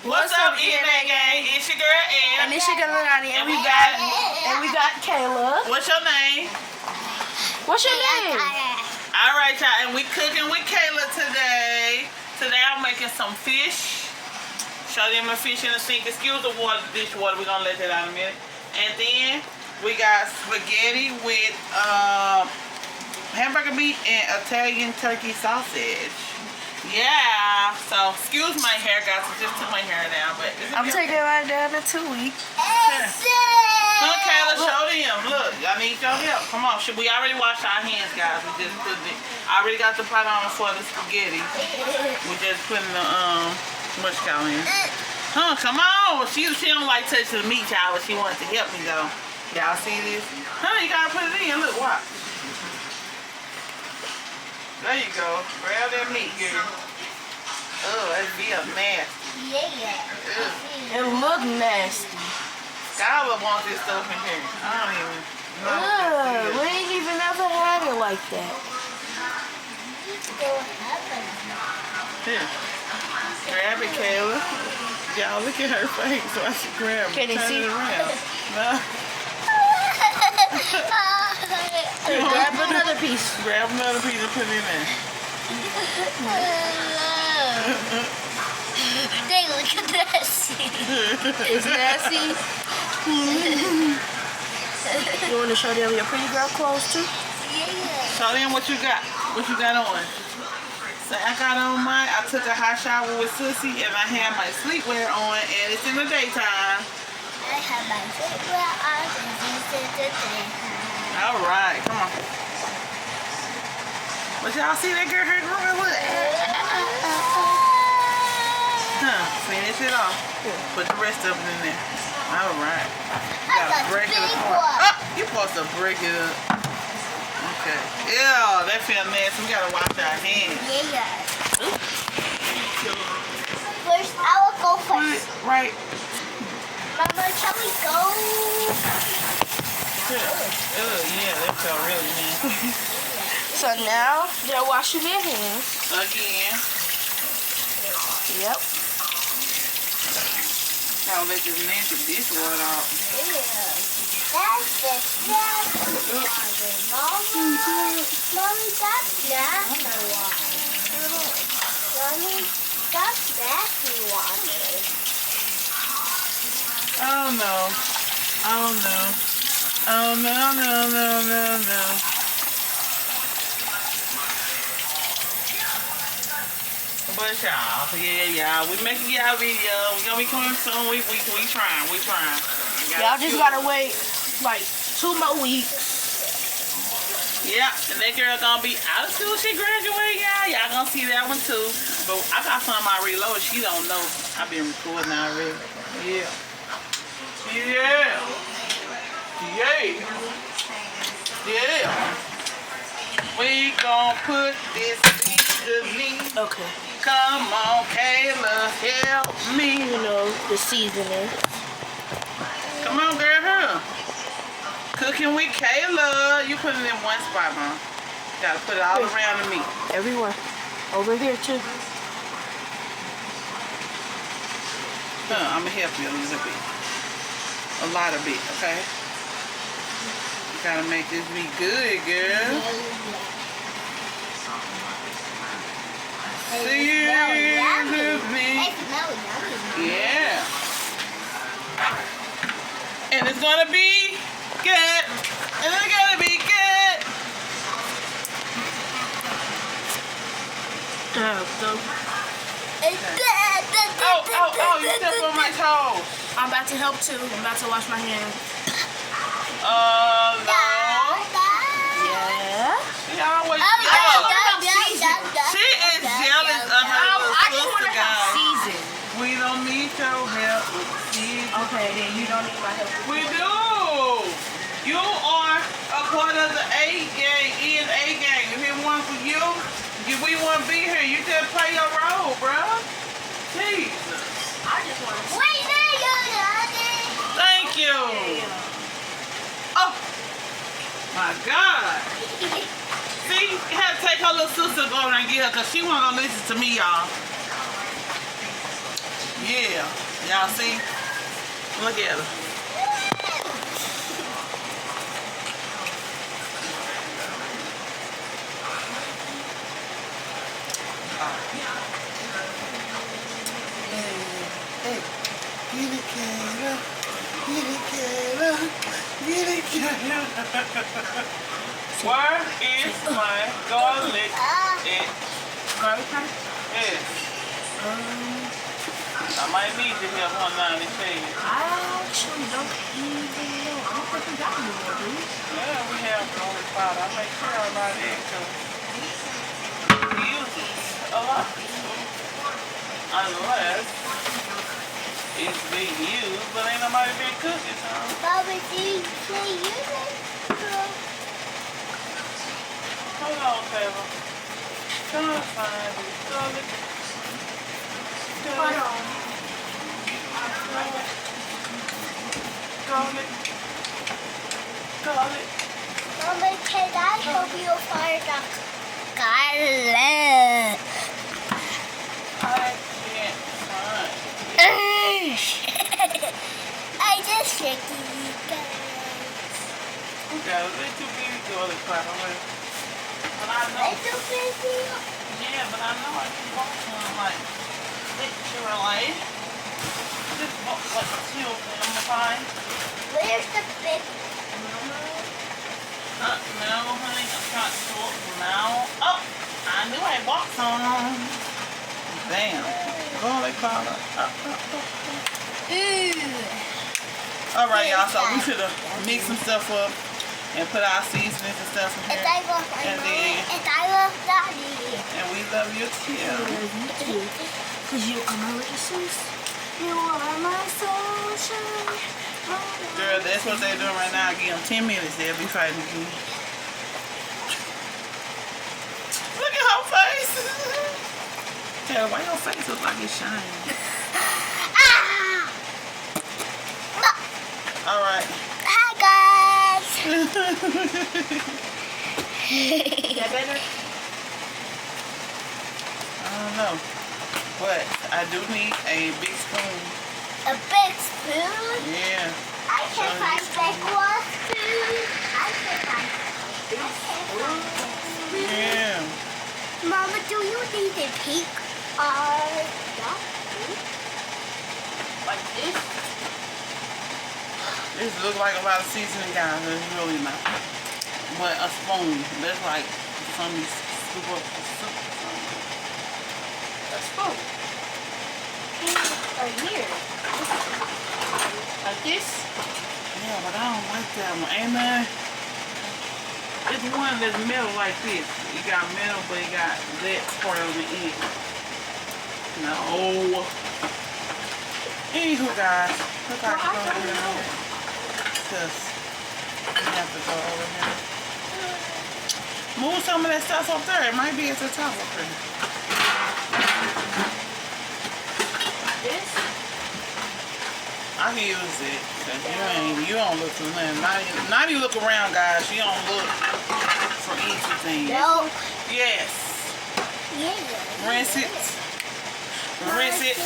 What's up, ENA gang? It's your girl Ann. And it's your girl Lonnie, and we got Kayla. What's your name? What's your name? All right, y'all, and we cooking with Kayla today. Today I'm making some fish. Show them the fish in the sink. Excuse the water, dishwater. We're gonna let that out in a minute. And then we got spaghetti with hamburger meat and Italian turkey sausage. Yeah, so excuse my hair, guys. I just took my hair down, but I'm taking it right down in 2 weeks. Come, Kayla, show them. Look, I need your help. Come on, we already washed our hands, guys. We just put it. I already got the pot on for the spaghetti. We just putting the what's it called in. Huh? Come on. She don't like touching the meat, y'all, but she wants to help me though. Y'all see this? Huh? You gotta put it in. Look, watch. There you go. Grab that meat, girl. Oh, that'd be a nasty. Yeah. It look nasty. Skylar wants this stuff in here. I don't even know. We ain't even ever had it like that. Here. Grab it, Kayla. Y'all look at her face so I should grab it. Can you see? Turn it around. No. Grab another piece. Grab another piece and put it in there. They look at nasty. It's nasty. You want to show them your pretty girl clothes too? Yeah. Show them what you got. What you got on. So I got on mine. I took a hot shower with Sissy and I had my sleepwear on and it's in the daytime. I have my sleepwear on and it's in the daytime. All right, come on. But y'all see that girl her growing? Look. Huh, finish it off. Put the rest of it in there. All right. You gotta break it apart. Oh, you're supposed to break it up. Okay. Ew, that feels nasty. We gotta wash our hands. Yeah. First, I will go first. Right. Mama, shall we go? Yeah, that felt really nasty. So now they're washing their hands. Again. Yep. I'll let this nasty dishwater off. Yeah. That's the nasty water, Mommy. Mommy, that's nasty water. Mommy, that's nasty water. Oh no. Oh no. Oh no. But y'all, yeah, we making y'all video. We gonna be coming soon. We trying. Y'all just gotta wait like 2 more weeks. Yeah, and that girl gonna be out of school. She graduated, y'all. Y'all gonna see that one too. But I got some of my reload. She don't know. I've been recording already. Yeah. We gon' put this seasoning. Okay. Come on, Kayla, help me. You know, the seasoning. Come on, girl, huh? Cooking with Kayla. You put it in one spot, Mom. Gotta put it all around the meat. Everywhere. Over there too. I'm gonna help you a little bit. A lot of it, okay? You gotta make this meat good, girl. Yeah. And it's gonna be good. And it's gonna be good. Oh, you stepped on my toes. I'm about to help too. I'm about to wash my hands. No. Yeah. She always She is jealous of her sister, guys. Season. We don't need your help with season. Okay, then you don't need my help. We do. You are a part of the A gang, ENA gang. If it weren't for you, we wouldn't be here. You just play your role, bro. Jesus. I just want to. Wait, there you go. Thank you. Oh, my God. See, you had to take her little sister over and get her because she wasn't going to listen to me, y'all. Yeah. Y'all see? Look at her. Hey, get it, Kayla. Get it, Kayla. Get it, Kayla. Where is my garlic? Garlic powder? Yes. I might need to help her now and say it. I actually don't even know. I don't think we got any more, do we? Yeah, we have garlic powder. I make sure about it because we use it a lot. Unless it's being used, but ain't nobody been cooking, so. Baba, do you say you like Hold on, Taylor. Trying to find it. Garlic. Hold on. Garlic. Garlic. Mama, can I help you find the garlic? I can't find I just checked you guys. We got a little bitty garlic powder with it. But I know. Little baby. Yeah, but I know I can walk one like literally. Just walk like two of them fine. Where's the big? No, honey, I'm trying to walk now. Oh, I knew I walked on. Damn. Garlic powder. Alright, y'all, so we should have mixed some stuff up and put our seasonings and stuff in And here. I love my And mom. then- And I love daddy. And we love you too. Because you are my little sis. You are my sunshine. Girl, that's what they're doing right now. Give them 10 minutes, they'll be fighting again. Look at her face. Taylor, why your face look like it's shining? Alright. Hi guys. Is that better? I don't know. But I do need a big spoon. A big spoon. Yeah. I can find big one spoon. I can find big spoon. Yeah. Mama, do you need a pink or that? Like this? This looks like a lot of seasoning, guys. It's really not. But a spoon. That's like some scoop up the soup or something. A spoon. Right here. Like this? Yeah, but I don't like that one. Ain't there? It's one that's metal like this. You got metal, but you got that part of the end. No. Anywho, guys. Look like we're going over here. Because we have to go over here. Move some of that stuff up there. It might be at the top up there. Like this? I can use it. Cause you don't look for nothing. Not even look around, guys. You don't look for anything. No. Yes. Yeah. Rinse it. Rinse it.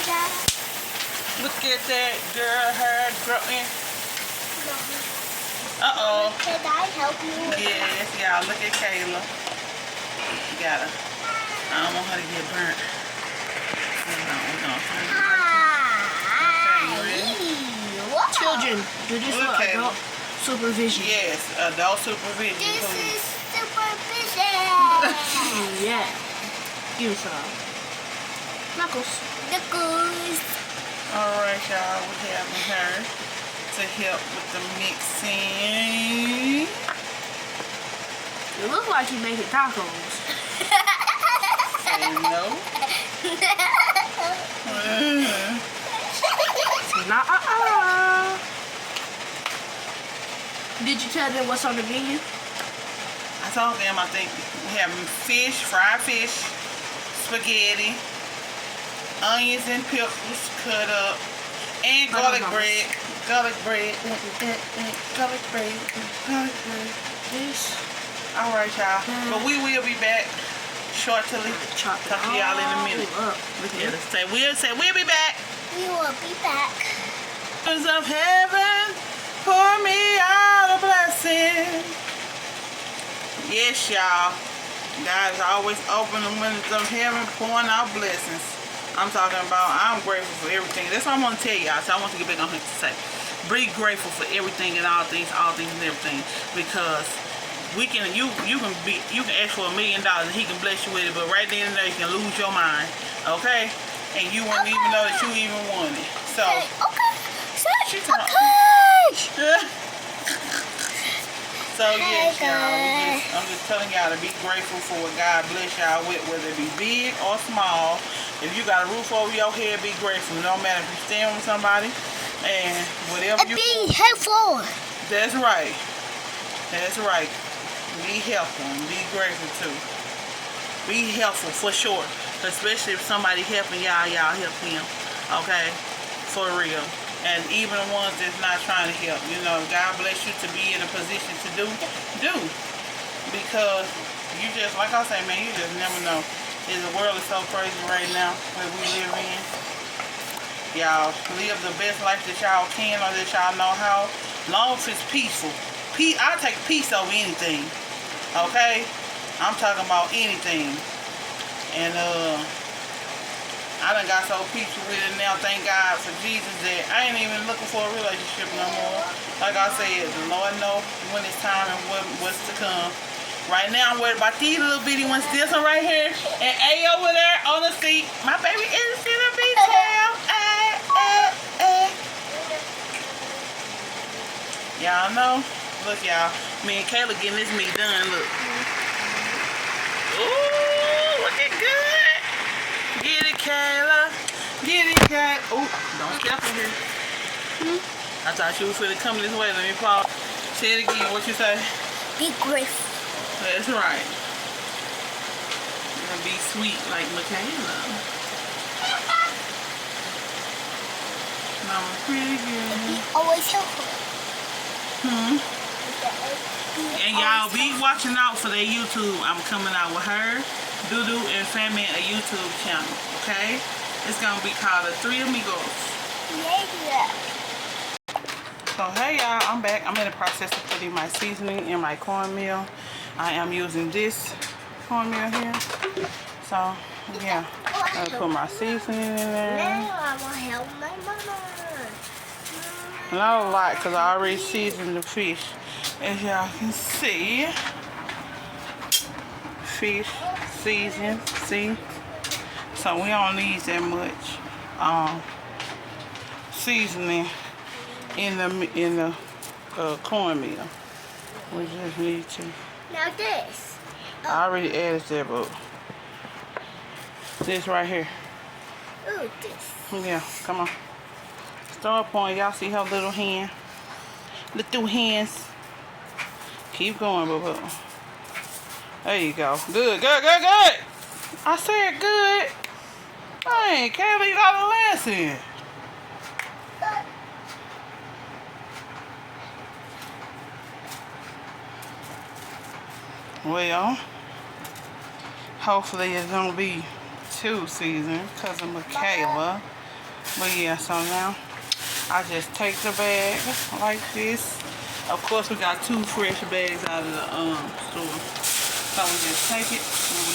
Look at that girl, her growing. Uh-oh. Can I help you? Yes, y'all. Look at Kayla. You gotta. I don't want her to get burnt. We're gonna clean it. Wow. Children, do this for Okay. adult supervision. Yes, adult supervision. This Please. is supervision. Yeah. Give me some. Knuckles. The goose. Alright, y'all. We're having her to help with the mixing. It looks like you're making tacos. Say no. Nah. Did you tell them what's on the menu? I told them I think we have fish, fried fish, spaghetti, onions and pickles cut up, and garlic bread. Garlic bread. Garlic bread. Garlic bread. This. Alright, y'all. But we will be back shortly. Chop Talk to y'all in a minute. all up. Look at us. We'll be back. We will be back. Of heaven, pour me out a blessing. Yes, y'all. God is always open the windows of heaven, pouring out blessings. I'm talking about, I'm grateful for everything. That's what I'm going to tell y'all. So I want to get back on here to say. Be grateful for everything and all things and everything. Because we can, you can ask for $1 million and he can bless you with it. But right then and there, you can lose your mind. Okay? And you won't even know that you even want it. So. Okay. So yes, y'all, I'm just telling y'all to be grateful for what God bless y'all with, whether it be big or small. If you got a roof over your head, be grateful. No matter if you're staying with somebody and whatever you be helpful. That's right. That's right. Be helpful and be grateful too. Be helpful for sure. Especially if somebody helping y'all, y'all help him. Okay? For real. And even the ones that's not trying to help, you know, God bless you to be in a position to do. Because you just, like I say, man, you just never know. The world is so crazy right now that we live in. Y'all live the best life that y'all can or that y'all know how. Long as it's peaceful. I take peace over anything. Okay? I'm talking about anything. And, I done got so peaceful with it now, thank God for Jesus, that I ain't even looking for a relationship no more. Like I said, the Lord knows when it's time and what's to come. Right now, I'm worried about these little bitty ones. This one right here, and A over there on the seat. My baby is gonna be tail. Y'all know? Look, y'all. Me and Kayla getting this meat done. Look. Ooh, looking good. Get it, Kayla. Get it, Kayla. Oh, don't step in here. I thought you was finna come this way. Let me pause. Say it again. What you say? Be grateful. That's right. You're gonna be sweet like Michaela. Mama, pretty good. Be always helpful. And y'all be watching out for their YouTube. I'm coming out with her, Dudu, and Family, a YouTube channel. Okay? It's gonna be called The Three Amigos. Yeah. So hey y'all, I'm back. I'm in the process of putting my seasoning in my cornmeal. I am using this cornmeal here. So yeah, I'm gonna put my seasoning in there. Now I want to help my mama. Not a lot, because I already seasoned the fish. As y'all can see, fish seasoned. See, so we don't need that much seasoning in the cornmeal. We just need to. Now this. I already added that, but this right here. Ooh, this. Yeah, come on. Start point. Y'all see her little hand? Little hands. Keep going, boo. There you go. Good. I said good. Hey, Kayla, you gotta listen. Well, hopefully it's gonna be too seasoned because of Michaela. But yeah, so now I just take the bag like this. Of course, we got 2 fresh bags out of the store. So we just take it and we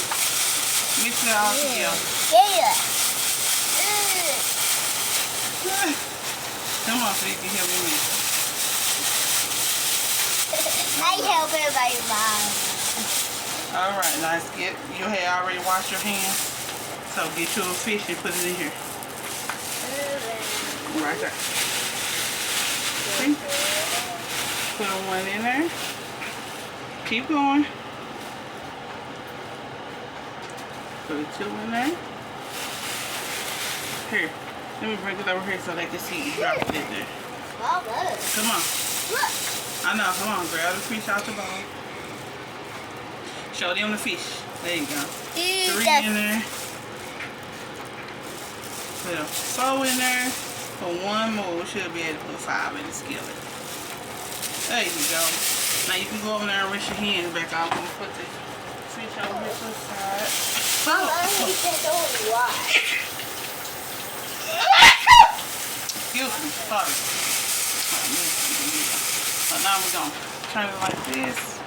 mix it all together. Yeah. Come on, so you can help me mix. I help everybody, Mom. All right, nice. Get you had already washed your hands, so get you a fish and put it in here. Right there. See? Put one in there. Keep going. Put 2 in there. Here. Let me bring it over here so they can see you drop it in there. Come on. Look. I know. Come on. Grab the fish out the bowl. Show them the fish. There you go. 3 in there. Put a 4 in there. For 1 more, we should be able to put 5 in the skillet. There you go. Now you can go over there and rinse your hands back out. I'm going to put the fish over here to the side. I need to know why. cooking. Sorry. So now we're going to turn it like this.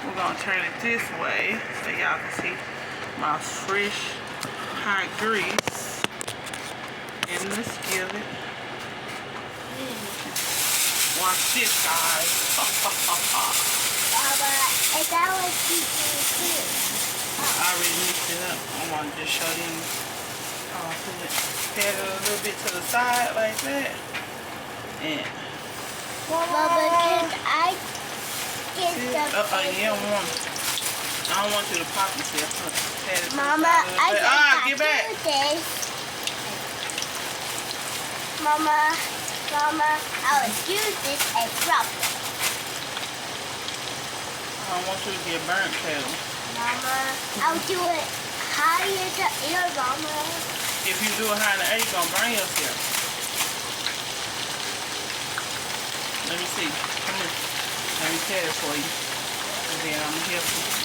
We're going to turn it this way so y'all can see my fresh hot grease in the skillet. Watch this, guys. Baba, is that what you do? I already mixed it up. I want to just show you. I'll put it, pat it a little bit to the side like that. And Baba, can I get the you don't want it. I don't want you to pop yourself. Pat it to Mama, the side I a little bit. can Get back. do this. Mama, I will do this and drop it. I don't want you to get burnt, Kayla. Mama, I'll do it higher the air, Mama. If you do it high in the air, you're going to burn yourself. Let me see. Come here. Let me pat it for you. And then I'm going to help you.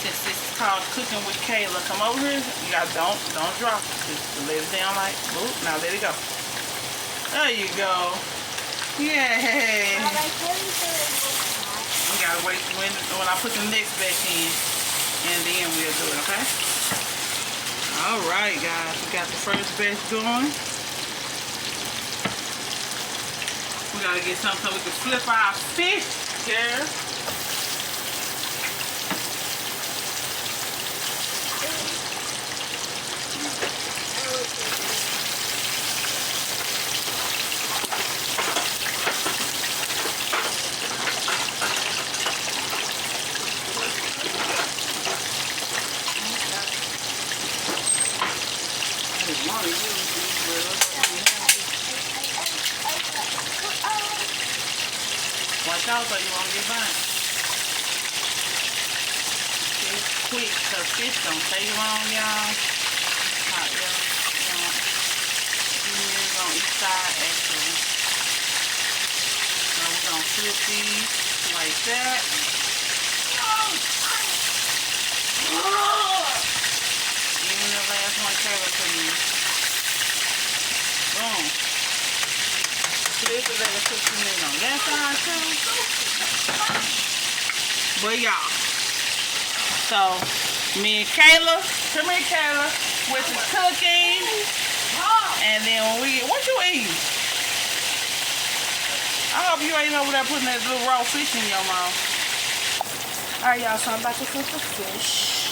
Since this is called Cooking with Kayla, come over here. You got don't drop it. Just lay it down like, oop, now let it go. There you go. Yay. Mama, can we do it this time? We gotta wait when I put the next back in, and then we'll do it, okay? All right, guys, we got the first batch going. We gotta get something so we can flip our fish, girl. Watch out so you won't get burnt. It's quick because fish don't take long, y'all. Hot, y'all. 2 minutes on each side, actually. So we're going to flip these like that. Even the last one Kayla put in. Boom. Flip it, let it put some in on that side too. But y'all, so me and Kayla, come here Kayla, with the cooking. And then when we get, what you eat? I hope you ain't over there putting that little raw fish in your mouth. Alright, y'all, so I'm about to cook the fish.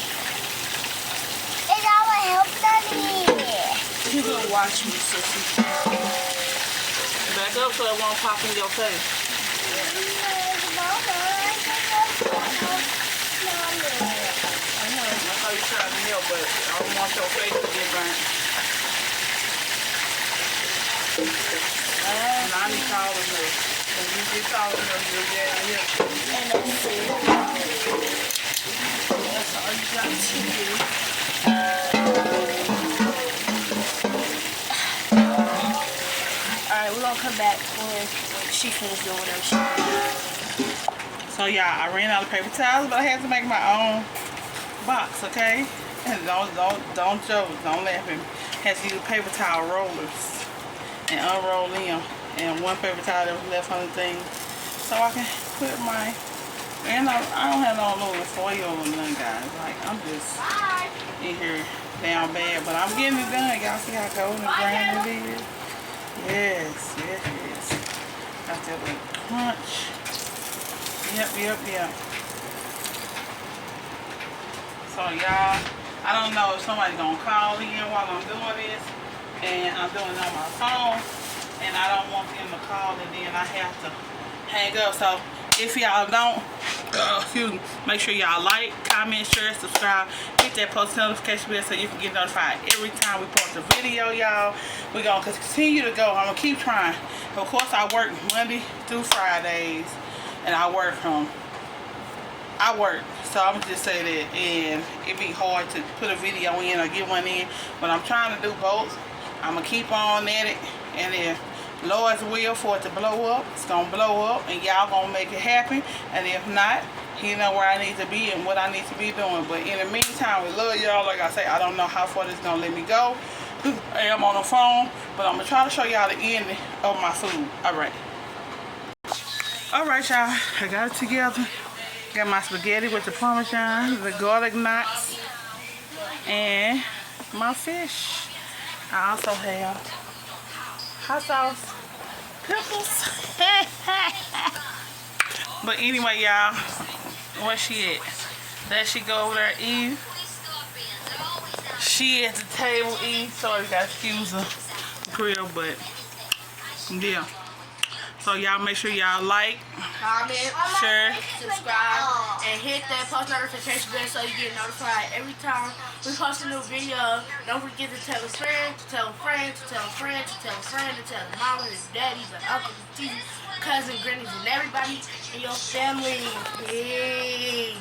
And I will help Daddy. You gonna watch me, sissy. Back up so it won't pop in your face. I know you trying to help, but I don't want your face to get burnt. And I need taller milk. When you get taller milk, you'll get help. And that's it. That's all you got to do. Alright, we're gonna come back when she finishes doing whatever she does. So y'all, I ran out of paper towels, but I had to make my own box, okay? And don't joke, don't laugh at me. Had to use paper towel rollers and unroll them, and one paper towel that was left on the thing, so I can put my. And I don't have no aluminum foil or nothing, guys. Like I'm just in here down bad, but I'm getting it done. Y'all see how golden and brown it is? Yes. Got that little crunch. Yep. So y'all, I don't know if somebody's gonna call in while I'm doing this, and I'm doing it on my phone, and I don't want them to call and then I have to hang up. So if y'all don't, excuse me, make sure y'all like, comment, share, subscribe, hit that post notification bell so you can get notified every time we post a video, y'all. We're gonna continue to go. I'm gonna keep trying. Of course, I work Monday through Fridays, and I work, so I'm gonna just say that, and it'd be hard to put a video in or get one in, but I'm trying to do both. I'm gonna keep on at it, and if Lord's will for it to blow up, it's gonna blow up, and y'all gonna make it happen. And if not, He know where I need to be and what I need to be doing. But in the meantime, we love y'all. Like I say, I don't know how far this is gonna let me go, I am on the phone, but I'm gonna try to show y'all the ending of my food. Alright, y'all, I got it together. Got my spaghetti with the parmesan, the garlic knots, and my fish. I also have hot sauce, pickles. But anyway, y'all, where she at? There she go over there eating. She at the table eating. Sorry, got excuse her grill, but yeah. So y'all make sure y'all like, Comment, share, subscribe, and hit that post notification bell so you get notified every time we post a new video. Don't forget to tell a friend, to tell a friend, to tell a friend, to tell a friend, to tell the mamas and daddies and uncles and aunties, cousins, grannies, and everybody in your family. Peace.